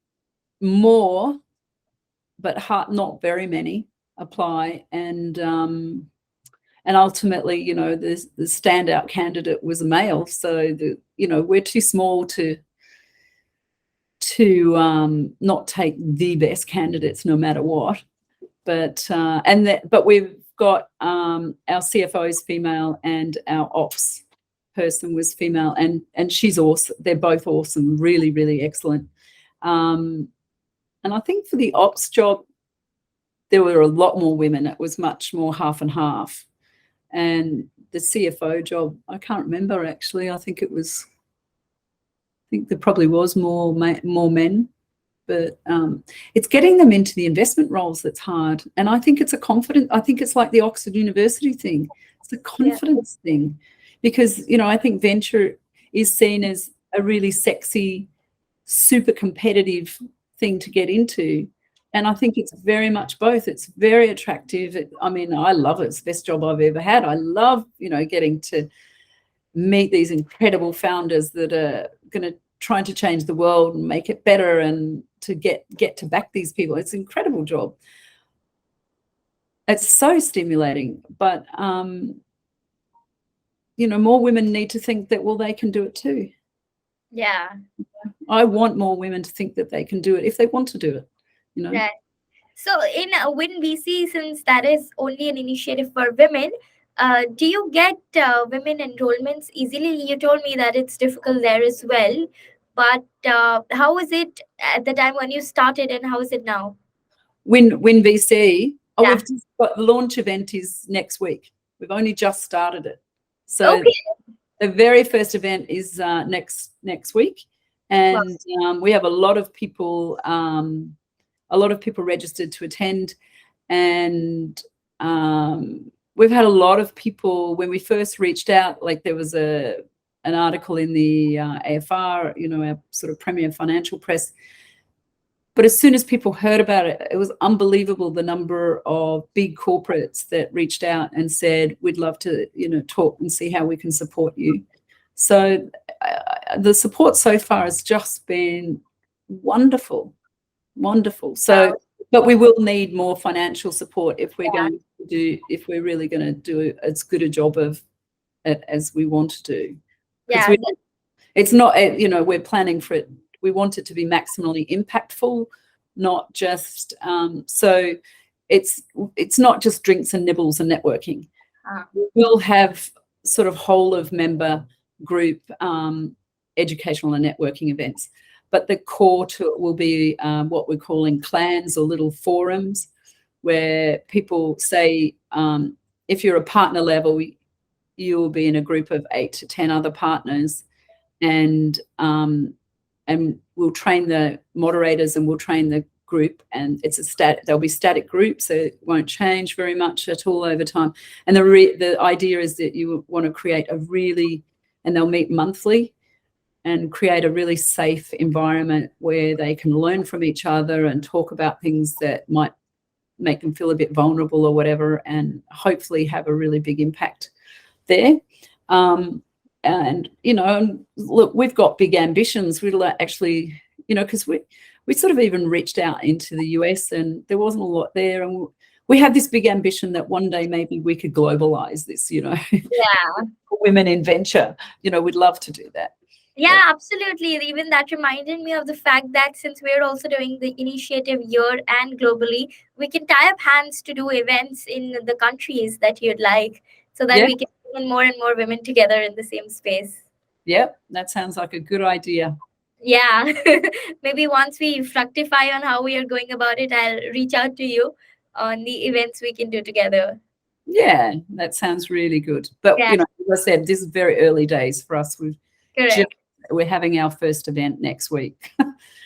more, but not very many apply, and ultimately, the standout candidate was a male. So we're too small to not take the best candidates no matter what. But we've got our CFO is female, and our ops person was female, and she's awesome. They're both awesome, really, really excellent. And I think for the ops job, there were a lot more women. It was much more half and half. And the CFO job, I can't remember actually. I think there probably was more men, but it's getting them into the investment roles that's hard. And I think it's I think it's like the Oxford University thing. It's a confidence thing, because I think venture is seen as a really sexy, super competitive thing to get into. And I think it's very much both. It's very attractive. I love it. It's the best job I've ever had. I love, getting to meet these incredible founders that are going to try to change the world and make it better, and to get to back these people. It's an incredible job. It's so stimulating. But, more women need to think that, well, they can do it too. Yeah. I want more women to think that they can do it if they want to do it. Right. So in Win VC, since that is only an initiative for women, do you get women enrollments easily? You told me that it's difficult there as well, but how was it at the time when you started, and how is it now? Win VC. Oh, Yeah. we've just got the launch event is next week. We've only just started it. So Okay. The very first event is next week, and we have a lot of people registered to attend, and we've had a lot of people. When we first reached out, like there was an article in the AFR, our sort of premier financial press. But as soon as people heard about it, it was unbelievable, the number of big corporates that reached out and said, we'd love to, talk and see how we can support you. So the support so far has just been wonderful. So, but we will need more financial support if we're really going to do as good a job of it as we want to do. Because Yeah. it's not, we're planning for it. We want it to be maximally impactful, not just so it's not just drinks and nibbles and networking. We'll have sort of whole of member group educational and networking events, but the core to it will be what we're calling clans or little forums, where people say if you're a partner level, you'll be in a group of 8 to 10 other partners, and we'll train the moderators and we'll train the group, and there'll be static groups, so it won't change very much at all over time. And the idea is that you want to create and they'll meet monthly and create a really safe environment where they can learn from each other and talk about things that might make them feel a bit vulnerable or whatever, and hopefully have a really big impact there. And look, we've got big ambitions. We'd actually, because we sort of even reached out into the US and there wasn't a lot there, and we had this big ambition that one day maybe we could globalize this, Yeah. Women in venture, we'd love to do that. Yeah, absolutely. Even that reminded me of the fact that since we're also doing the initiative here and globally, we can tie up hands to do events in the countries that you'd like, so that we can bring more and more women together in the same space. Yep, that sounds like a good idea. Yeah. Maybe once we fructify on how we are going about it, I'll reach out to you on the events we can do together. Yeah, that sounds really good. But, Yeah. As I said, this is very early days for us. Correct. We're having our first event next week.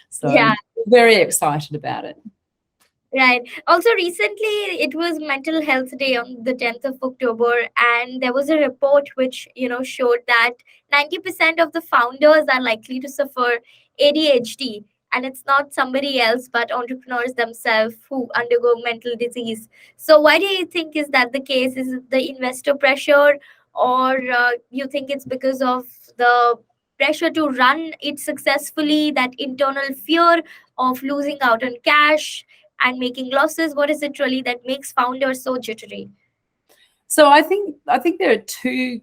So Yeah. we're very excited about it. Right. Also, recently it was Mental Health Day on the 10th of October, and there was a report which, showed that 90% of the founders are likely to suffer ADHD. And it's not somebody else, but entrepreneurs themselves who undergo mental disease. So why do you think is that the case? Is it the investor pressure, or you think it's because of the pressure to run it successfully, that internal fear of losing out on cash and making losses? What is it really that makes founders so jittery? So I think there are two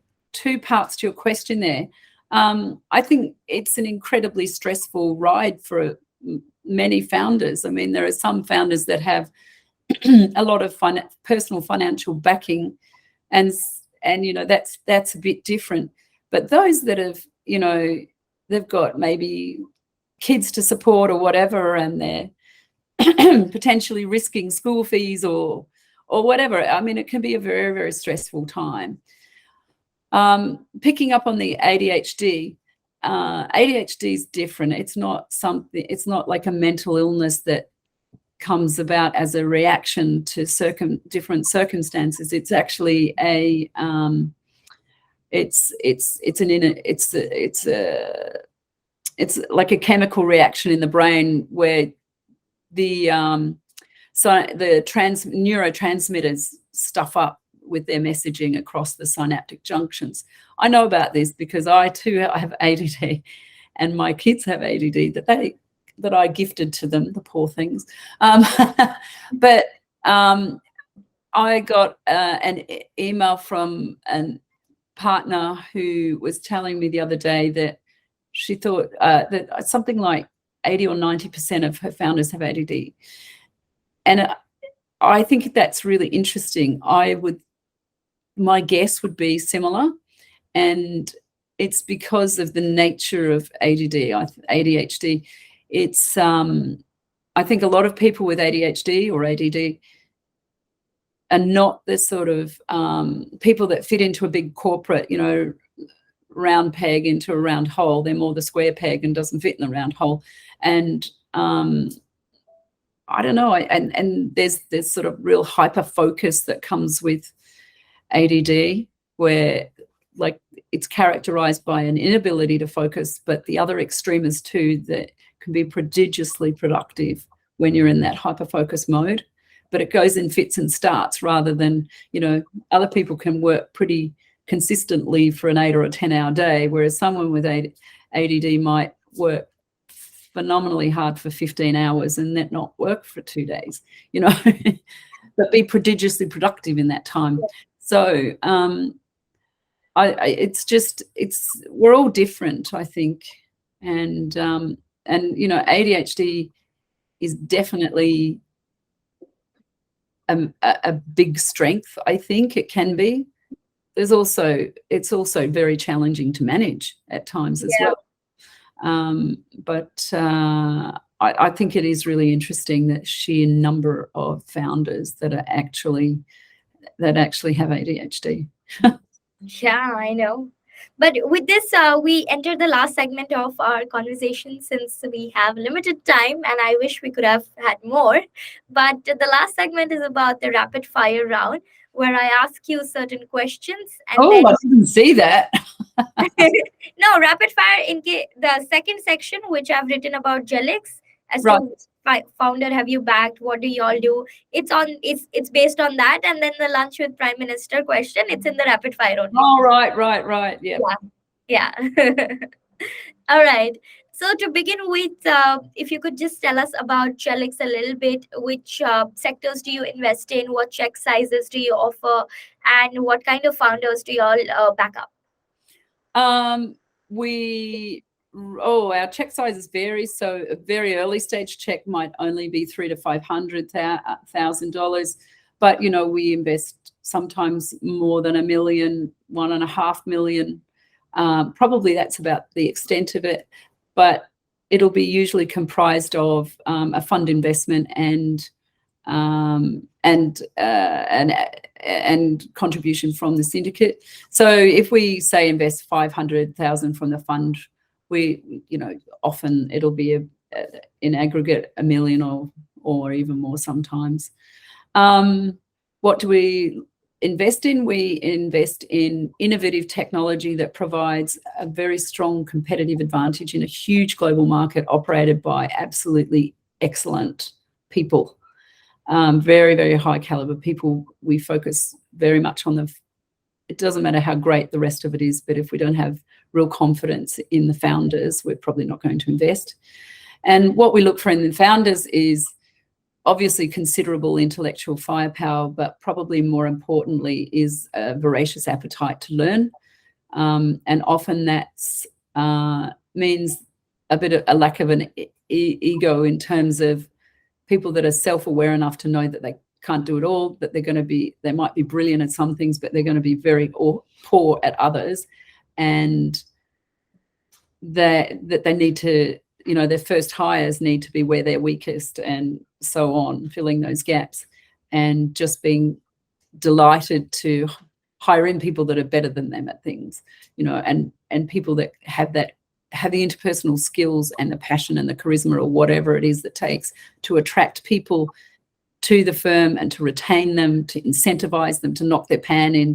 parts to your question there. I think it's an incredibly stressful ride for many founders. I mean, there are some founders that have a lot of personal financial backing, and that's a bit different. But those that have, they've got maybe kids to support or whatever, and they're potentially risking school fees or whatever. I mean, it can be a very, very stressful time. Picking up on the ADHD, ADHD is different. It's not like a mental illness that comes about as a reaction to different circumstances. It's actually it's like a chemical reaction in the brain where the neurotransmitters stuff up with their messaging across the synaptic junctions. I know about this because I have ADD, and my kids have ADD that I gifted to them, the poor things. But I got an email from a partner who was telling me the other day that she thought that something like 80 or 90% of her founders have ADD. And I think that's really interesting. My guess would be similar, and it's because of the nature of ADHD. It's I think a lot of people with ADHD or ADD are not the sort of people that fit into a big corporate, round peg into a round hole. They're more the square peg and doesn't fit in the round hole. And I don't know. And there's sort of real hyper focus that comes with ADD, where like it's characterized by an inability to focus, but the other extreme is too that can be prodigiously productive when you're in that hyper focus mode. But it goes in fits and starts rather than, other people can work pretty consistently for an 8 or a 10-hour day, whereas someone with ADD might work phenomenally hard for 15 hours and then not work for 2 days, but be prodigiously productive in that time. So we're all different, I think, and ADHD is definitely a big strength. I think it can be. It's also very challenging to manage at times as well. But I think it is really interesting that sheer number of founders that actually have ADHD. Yeah, I know. But with this, we enter the last segment of our conversation since we have limited time, and I wish we could have had more. But the last segment is about the rapid fire round, where I ask you certain questions and then I didn't see that. no, rapid fire the second section, which I've written about Jelix, as Right. to which founder have you backed, what do you all do? It's based on that, and then the lunch with Prime Minister question, it's in the rapid fire only. Oh, right. Yeah. Yeah. All right. So to begin with, if you could just tell us about Jelix a little bit, which sectors do you invest in, what check sizes do you offer, and what kind of founders do you all back up? Our check sizes vary. So a very early stage check might only be $300,000 to $500,000, but we invest sometimes more than $1 million, $1.5 million. Probably that's about the extent of it, but it'll be usually comprised of a fund investment and contribution from the syndicate. So if we say invest 500,000 from the fund, we often it'll be in aggregate $1 million or even more sometimes. What do we invest in? We invest in innovative technology that provides a very strong competitive advantage in a huge global market operated by absolutely excellent people. Very, very high caliber people. We focus very much on it doesn't matter how great the rest of it is, but if we don't have real confidence in the founders, we're probably not going to invest. And what we look for in the founders is obviously considerable intellectual firepower, but probably more importantly is a voracious appetite to learn. And often that's means a bit of a lack of an ego in terms of people that are self-aware enough to know that they can't do it all, that they might be brilliant at some things, but they're going to be very poor at others, and that they need to, their first hires need to be where they're weakest and so on, filling those gaps, and just being delighted to hire in people that are better than them at things, and people that have the interpersonal skills and the passion and the charisma or whatever it is that takes to attract people to the firm and to retain them, to incentivize them, to knock their pan in,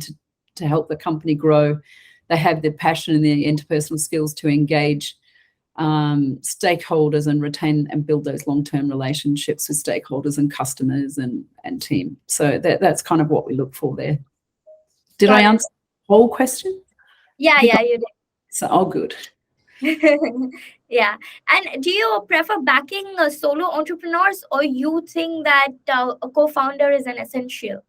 to help the company grow. They have the passion and the interpersonal skills to engage stakeholders and retain and build those long-term relationships with stakeholders and customers and team. So that's kind of what we look for there. Did I answer the whole question? Yeah, you did. So, good. Yeah. And do you prefer backing solo entrepreneurs, or you think that a co-founder is an essential?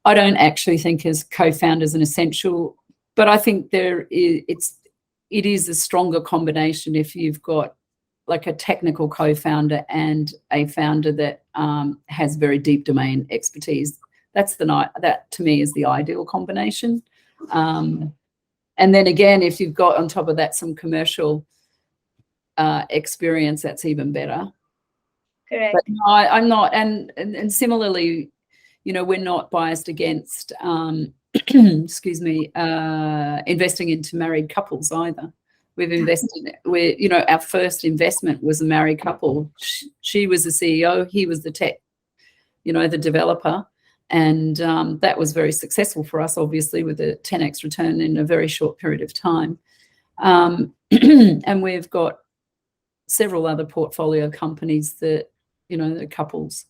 I don't actually think as co-founders an essential, but I think it is a stronger combination if you've got like a technical co-founder and a founder that has very deep domain expertise. That to me is the ideal combination. And then again, if you've got on top of that some commercial experience, that's even better. Correct. But no, I'm not, and similarly, we're not biased against, excuse me, investing into married couples either. We've invested. Our first investment was a married couple. She was the CEO, he was the tech, the developer. And that was very successful for us, obviously, with a 10x return in a very short period of time. And we've got several other portfolio companies that, the couples.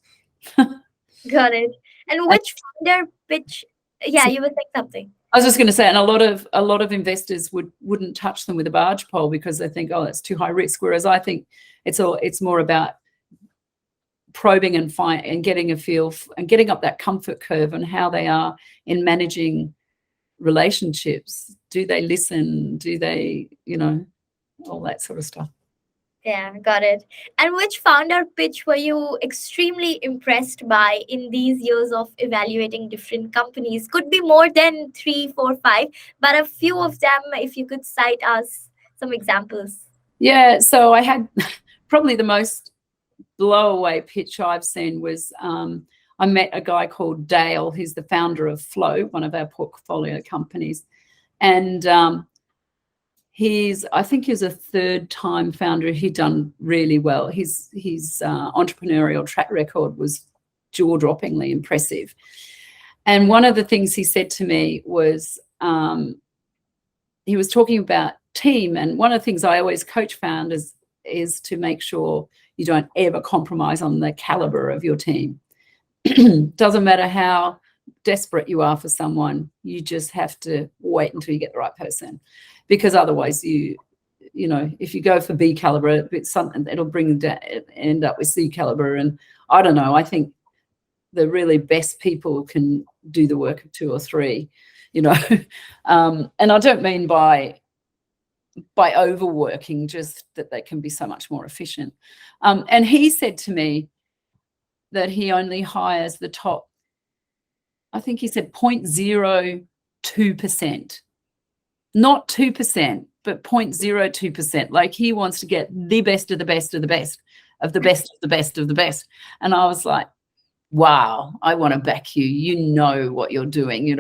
Got it. And which founder yeah, you were saying something. I was just going to say, and a lot of investors wouldn't touch them with a barge pole because they think, oh, that's too high risk. Whereas I think it's more about probing and getting a feel and getting up that comfort curve and how they are in managing relationships? Do they listen? Do they, all that sort of stuff. Yeah, got it. And which founder pitch were you extremely impressed by in these years of evaluating different companies? Could be more than three, four, five, but a few of them, if you could cite us some examples. Yeah, so I had probably the most blow-away pitch I've seen was I met a guy called Dale, who's the founder of Flow, one of our portfolio companies. And I think he's a third-time founder. He'd done really well. His entrepreneurial track record was jaw-droppingly impressive. And one of the things he said to me was he was talking about team. And one of the things I always coach founders is to make sure you don't ever compromise on the caliber of your team. Doesn't matter how desperate you are for someone, you just have to wait until you get the right person, because otherwise if you go for B caliber, it's something that'll end up with C caliber. And I don't know, I think the really best people can do the work of two or three, and I don't mean by overworking, just that they can be so much more efficient. And he said to me that he only hires the top, I think he said 0.02%, not 2%, but 0.02%. Like, he wants to get the best of the best of the best of the best of the best of the best. And I was like, wow, I want to back you. You know what you're doing,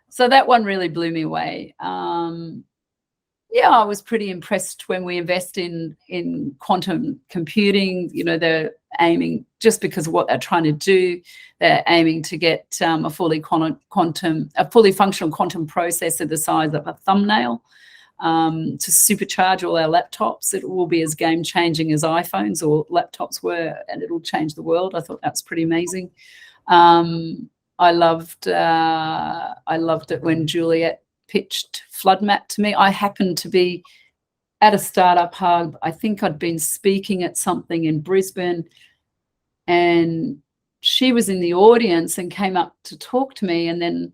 So that one really blew me away. I was pretty impressed when we invest in quantum computing. They're aiming, just because of what they're trying to do, they're aiming to get a fully functional quantum processor the size of a thumbnail to supercharge all our laptops. It will be as game-changing as iPhones or laptops were, and it'll change the world. I thought that's pretty amazing. I loved it when Juliet pitched FloodMap to me. I happened to be at a startup hub. I think I'd been speaking at something in Brisbane, and she was in the audience and came up to talk to me. And then,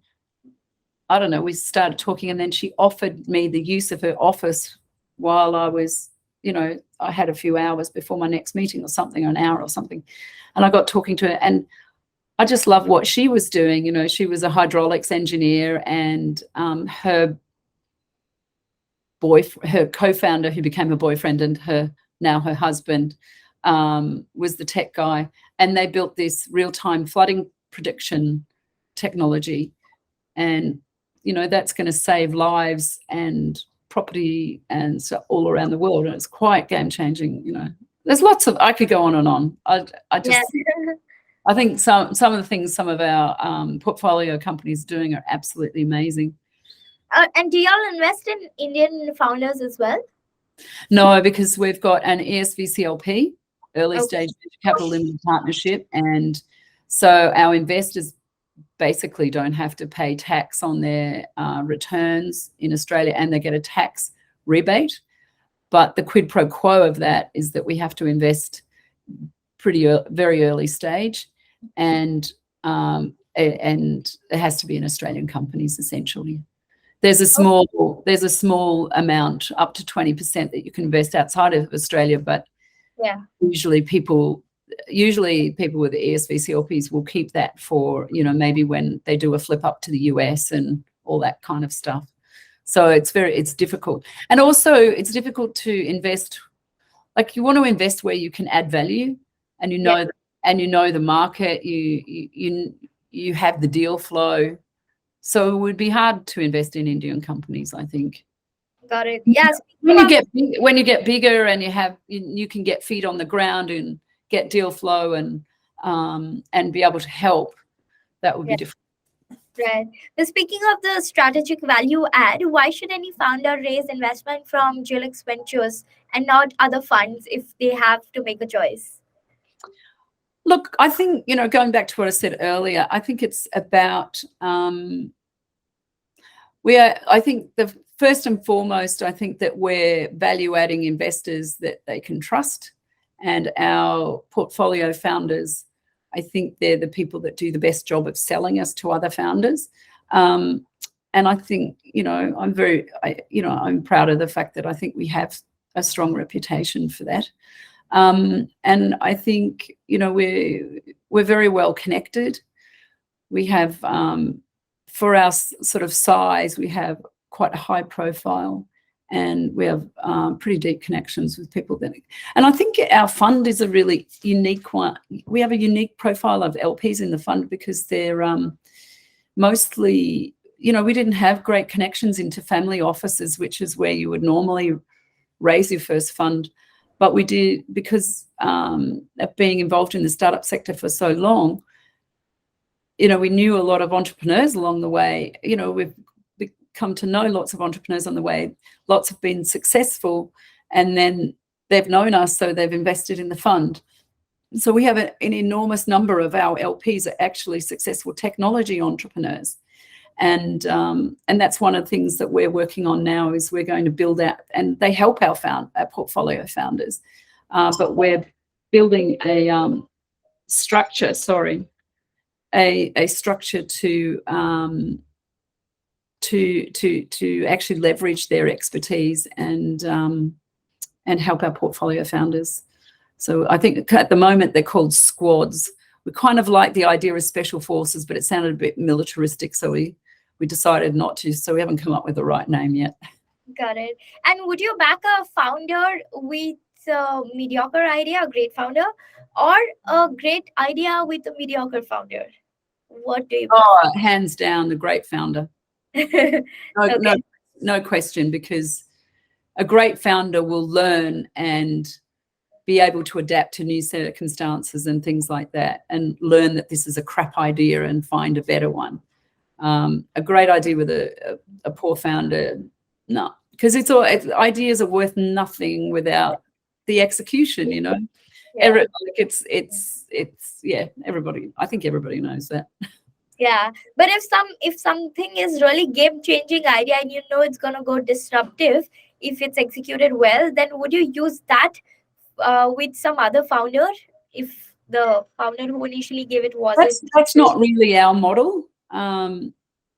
I don't know, we started talking, and then she offered me the use of her office while I was, I had a few hours before my next meeting or something, or an hour or something. And I got talking to her, and I just love what she was doing. She was a hydraulics engineer, and her co-founder, who became her boyfriend and now her husband, was the tech guy. And they built this real-time flooding prediction technology. And, that's going to save lives and property and so all around the world. And it's quite game-changing, There's lots of, I could go on and on. I think some of the things some of our portfolio companies are doing are absolutely amazing. And do y'all invest in Indian founders as well? No, because we've got an ESVCLP, early stage capital limited partnership, and so our investors basically don't have to pay tax on their returns in Australia, and they get a tax rebate. But the quid pro quo of that is that we have to invest very early stage, and it has to be in Australian companies essentially. There's a small amount, up to 20%, that you can invest outside of Australia, but usually people with the ESVCLPs will keep that for, maybe when they do a flip up to the US and all that kind of stuff. So it's difficult. And also it's difficult to invest, like, you want to invest where you can add value, and the market, you have the deal flow. So it would be hard to invest in Indian companies, I think. Got it. Yes. When you get bigger and you can get feet on the ground and get deal flow and be able to help, that would be different. Right. But speaking of the strategic value add, why should any founder raise investment from Jelix Ventures and not other funds if they have to make a choice? Look, I think, going back to what I said earlier, I think it's about, I think the first and foremost, I think that we're value-adding investors that they can trust, and our portfolio founders I think they're the people that do the best job of selling us to other founders. And I think, I'm proud of the fact that I think we have a strong reputation for that. And I think, we're very well connected. We have, for our sort of size, we have quite a high profile, and we have pretty deep connections with people and I think our fund is a really unique one. We have a unique profile of LPs in the fund because they're mostly, we didn't have great connections into family offices, which is where you would normally raise your first fund. But we did, because of being involved in the startup sector for so long, we knew a lot of entrepreneurs along the way. We've come to know lots of entrepreneurs on the way. Lots have been successful, and then they've known us, so they've invested in the fund. So we have an enormous number of our LPs are actually successful technology entrepreneurs. And that's one of the things that we're working on now, is we're going to build out, and they help our portfolio founders. But we're building a structure, a structure to actually leverage their expertise and help our portfolio founders. So I think at the moment they're called squads. We kind of like the idea of special forces, but it sounded a bit militaristic, so we decided not to. So we haven't come up with the right name yet. Got it. And would you back a founder with a mediocre idea, a great founder, or a great idea with a mediocre founder? What do you prefer? Hands down, a great founder. Okay. No question, because a great founder will learn and be able to adapt to new circumstances and things like that, and learn that this is a crap idea and find a better one. A great idea with a poor founder, no, because ideas are worth nothing without the execution. Yeah. Everybody. I think everybody knows that. Yeah, but if something is really game-changing idea and it's gonna go disruptive, if it's executed well, then would you use that with some other founder if the founder who initially gave it wasn't? That's not really our model.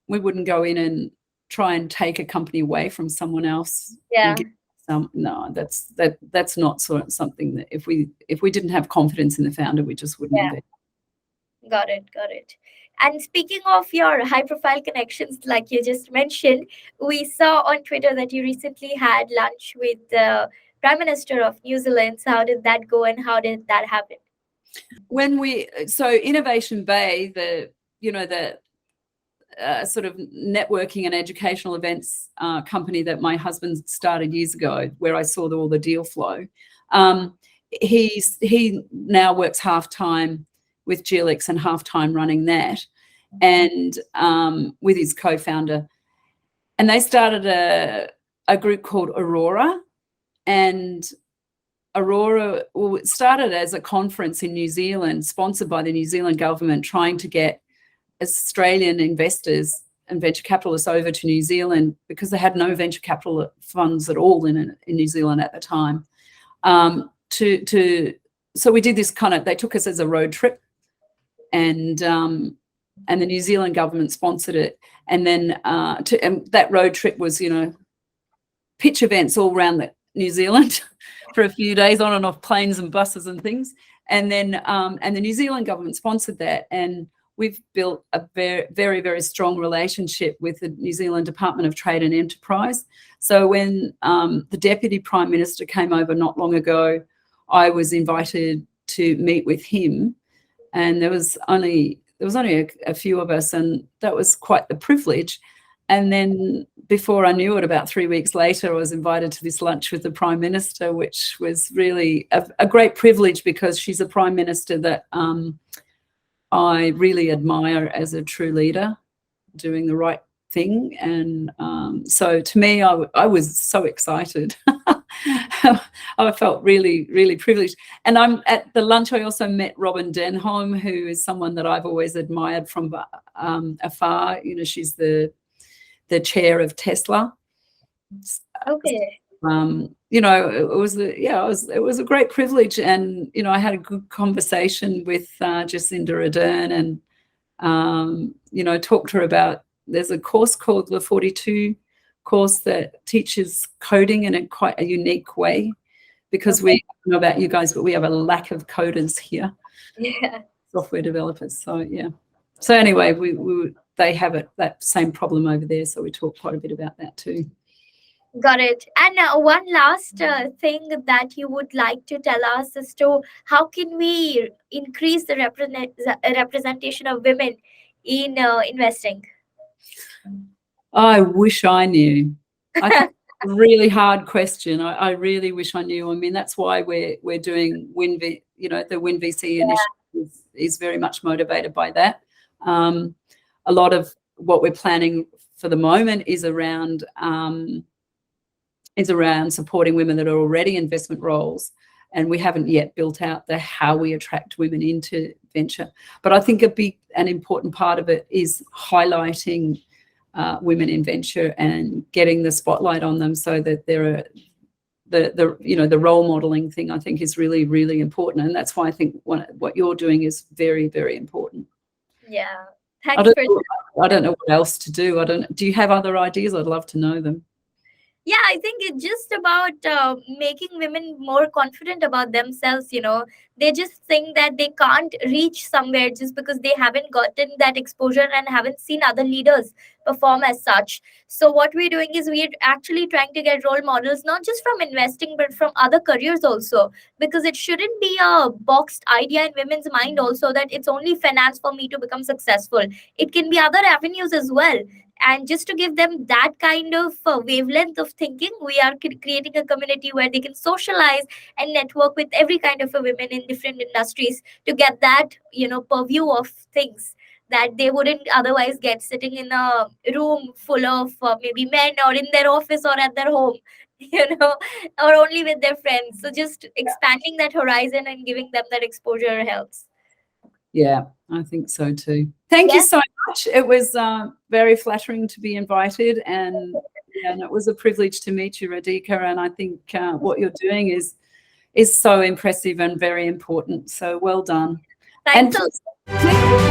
We wouldn't go in and try and take a company away from someone else. Yeah. No, that's not something that if we didn't have confidence in the founder, we just wouldn't invest. Got it. And speaking of your high-profile connections, like you just mentioned, we saw on Twitter that you recently had lunch with the Prime Minister of New Zealand. So how did that go, and how did that happen? So Innovation Bay, the sort of networking and educational events company that my husband started years ago, where I saw all the deal flow. He now works half-time with Jelix and half-time running that, and with his co-founder. And they started a group called Aurora, and Aurora started as a conference in New Zealand, sponsored by the New Zealand government, trying to get Australian investors and venture capitalists over to New Zealand, because they had no venture capital funds at all in New Zealand at the time. So we did this they took us as a road trip, and the New Zealand government sponsored it. And then and that road trip was, pitch events all around New Zealand for a few days, on and off planes and buses and things. And then and the New Zealand government sponsored that, and we've built a very, very, very strong relationship with the New Zealand Department of Trade and Enterprise. So when the Deputy Prime Minister came over not long ago, I was invited to meet with him, and there was only a few of us, and that was quite the privilege. And then before I knew it, about 3 weeks later, I was invited to this lunch with the Prime Minister, which was really a great privilege, because she's a Prime Minister that I really admire as a true leader, doing the right thing. And so to me, I was so excited. I felt really, really privileged. And I'm at the lunch, I also met Robin Denholm, who is someone that I've always admired from afar. She's the chair of Tesla. Okay. you know, it was a great privilege, and you know, I had a good conversation with Jacinda Ardern, and you know, talked to her about, there's a course called the 42 course that teaches coding in a quite a unique way, because we, I don't know about you guys, but we have a lack of coders here, software developers. So yeah. So anyway, they have that same problem over there. So we talk quite a bit about that too. Got it. And one last thing that you would like to tell us as to how can we increase the representation of women in investing? I wish I knew. I think it's a really hard question. I really wish I knew. I mean, that's why we're doing WinV. You know, the WinVC initiative is very much motivated by that. A lot of what we're planning for the moment is around supporting women that are already in investment roles, and we haven't yet built out how we attract women into venture. But I think an important part of it is highlighting women in venture and getting the spotlight on them, so that there are the role modeling thing, I think, is really, really important, and that's why I think what you're doing is very, very important. Yeah, I don't know what else to do. Do you have other ideas? I'd love to know them. Yeah, I think it's just about making women more confident about themselves. You know, they just think that they can't reach somewhere just because they haven't gotten that exposure and haven't seen other leaders perform as such. So what we're doing is we're actually trying to get role models, not just from investing, but from other careers also, because it shouldn't be a boxed idea in women's mind also that it's only finance for me to become successful. It can be other avenues as well. And just to give them that kind of wavelength of thinking, we are creating a community where they can socialize and network with every kind of a women in different industries to get that, you know, purview of things that they wouldn't otherwise get sitting in a room full of maybe men, or in their office, or at their home, you know, or only with their friends. So just expanding that horizon and giving them that exposure helps. Yeah, I think so too. Thank you so much. It was very flattering to be invited, and it was a privilege to meet you, Radhika. And I think what you're doing is so impressive and very important. So well done. Thanks. And